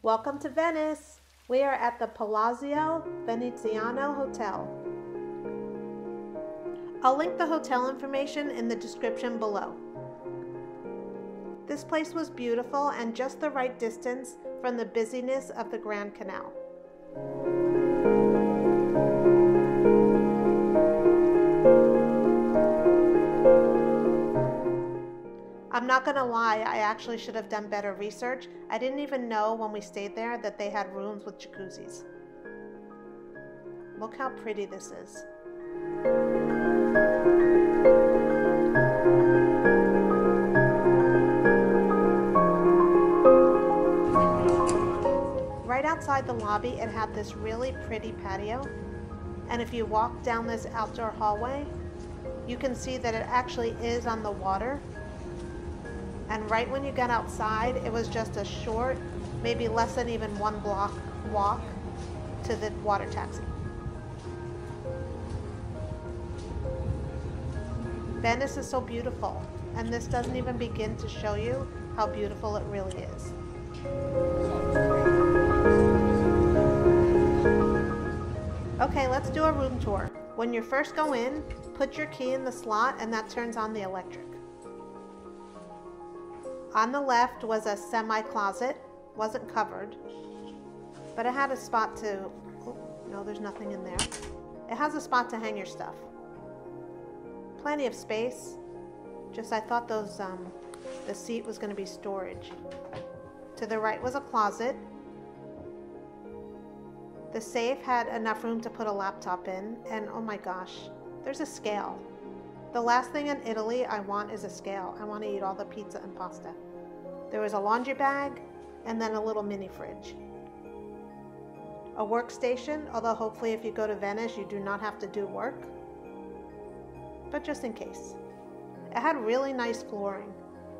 Welcome to Venice. We are at the Palazzo Veneziano Hotel. I'll link the hotel information in the description below. This place was beautiful and just the right distance from the busyness of the Grand Canal. I'm not gonna lie, I actually should have done better research. I didn't even know when we stayed there that they had rooms with jacuzzis. Look how pretty this is. Right outside the lobby, it had this really pretty patio. And if you walk down this outdoor hallway, you can see that it actually is on the water. And right when you got outside, it was just a short, maybe less than even 1 block walk to the water taxi. Venice is so beautiful, and this doesn't even begin to show you how beautiful it really is. Okay, let's do a room tour. When you first go in, put your key in the slot and that turns on the electric. On the left was a semi-closet, wasn't covered, but it had a spot to, oh, no, there's nothing in there. It has a spot to hang your stuff. Plenty of space, just I thought those, the seat was gonna be storage. To the right was a closet. The safe had enough room to put a laptop in, and oh my gosh, there's a scale. The last thing in Italy I want is a scale. I want to eat all the pizza and pasta. There was a laundry bag and then a little mini fridge. A workstation, although hopefully if you go to Venice you do not have to do work. But just in case. It had really nice flooring.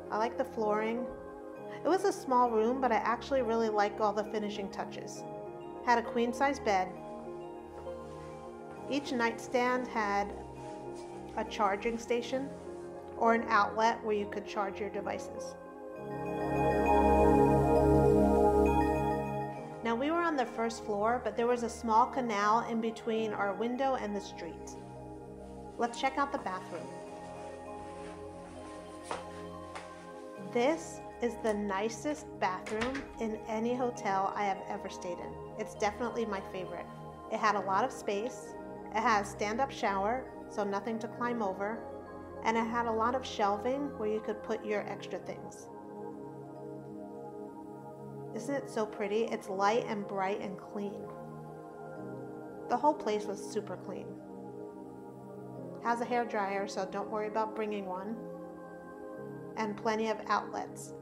I like the flooring. It was a small room, but I actually really like all the finishing touches. Had a queen-size bed. Each nightstand had a charging station or an outlet where you could charge your devices. Now we were on the first floor, but there was a small canal in between our window and the street. Let's check out the bathroom. This is the nicest bathroom in any hotel I have ever stayed in. It's definitely my favorite. It had a lot of space. It has stand-up shower, so nothing to climb over, and it had a lot of shelving where you could put your extra things. Isn't it so pretty? It's light and bright and clean. The whole place was super clean. Has a hair dryer, so don't worry about bringing one, and plenty of outlets.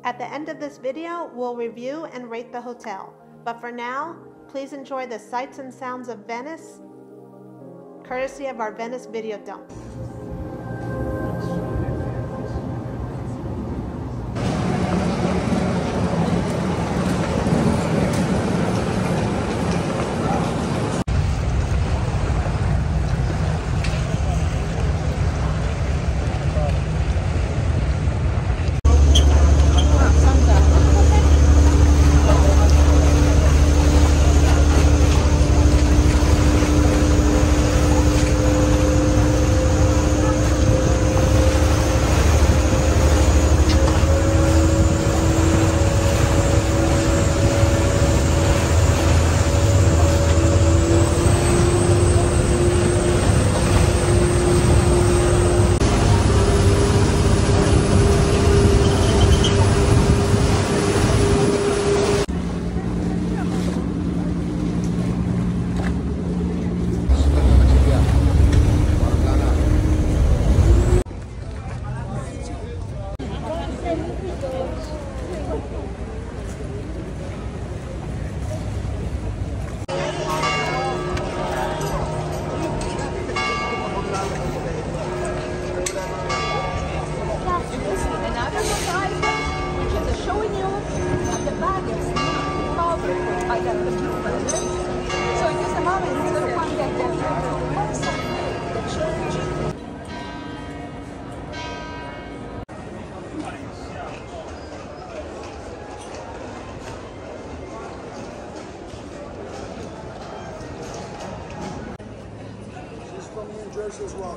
At the end of this video, we'll review and rate the hotel, but for now, please enjoy the sights and sounds of Venice, courtesy of our Venice video dump. nurse as well.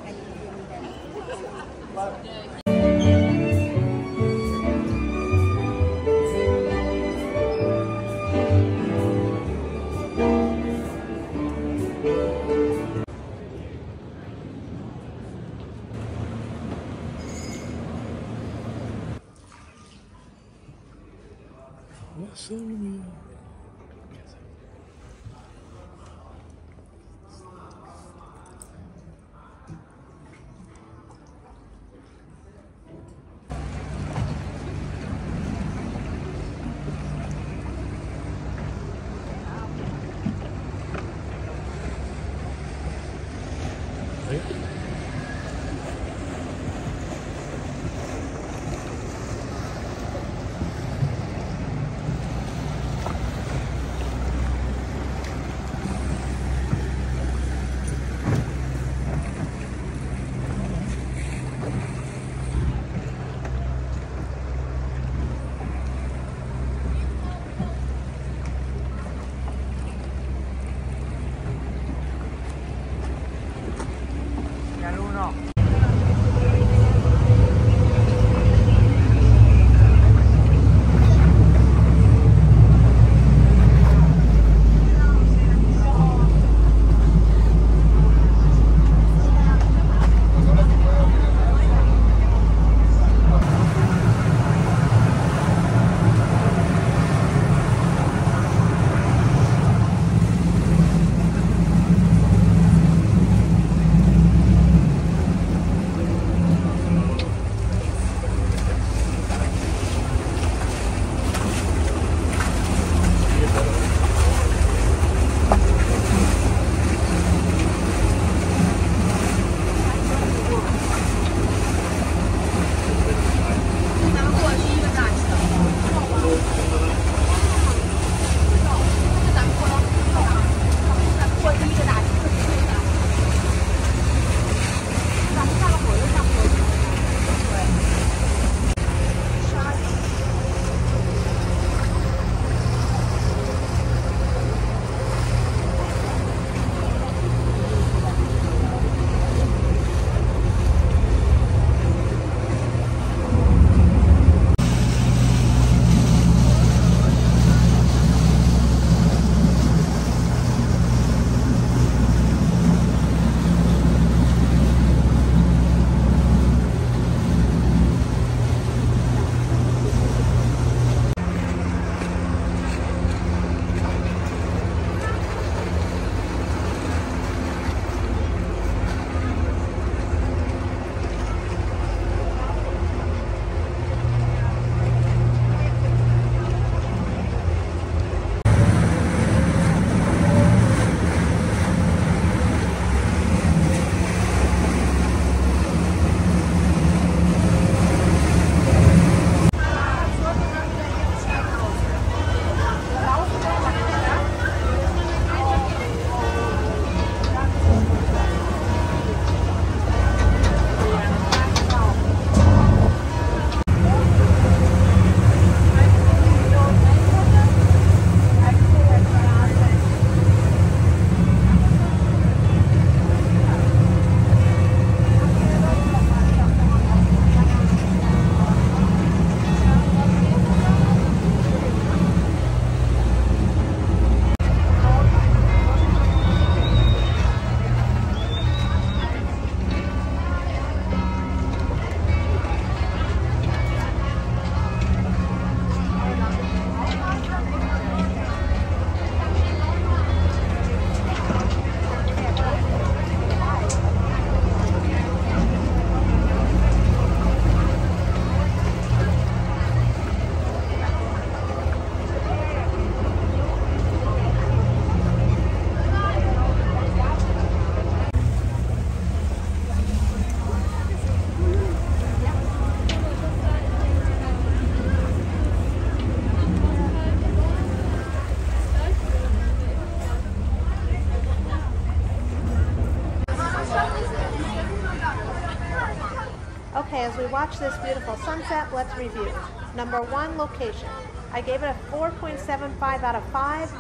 Okay, as we watch this beautiful sunset, let's review. Number 1, location. I gave it a 4.75 out of 5,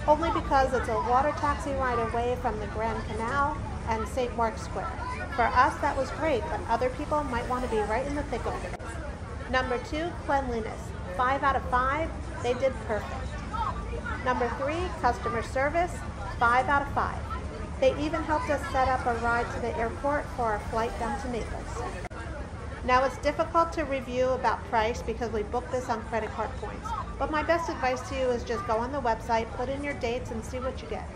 only because it's a water taxi ride away from the Grand Canal, and St. Mark's Square. For us, that was great, but other people might want to be right in the thick of things. Number 2, cleanliness. 5 out of 5, they did perfect. Number 3, customer service. 5 out of 5. They even helped us set up a ride to the airport for our flight down to Naples. Now it's difficult to review about price because we booked this on credit card points, but my best advice to you is just go on the website, put in your dates, and see what you get.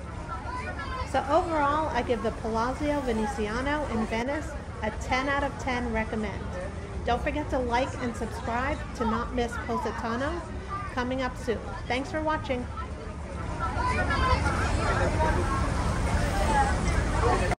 So overall, I give the Palazzo Veneziano in Venice a 10 out of 10 recommend. Don't forget to like and subscribe to not miss Positano coming up soon. Thanks for watching.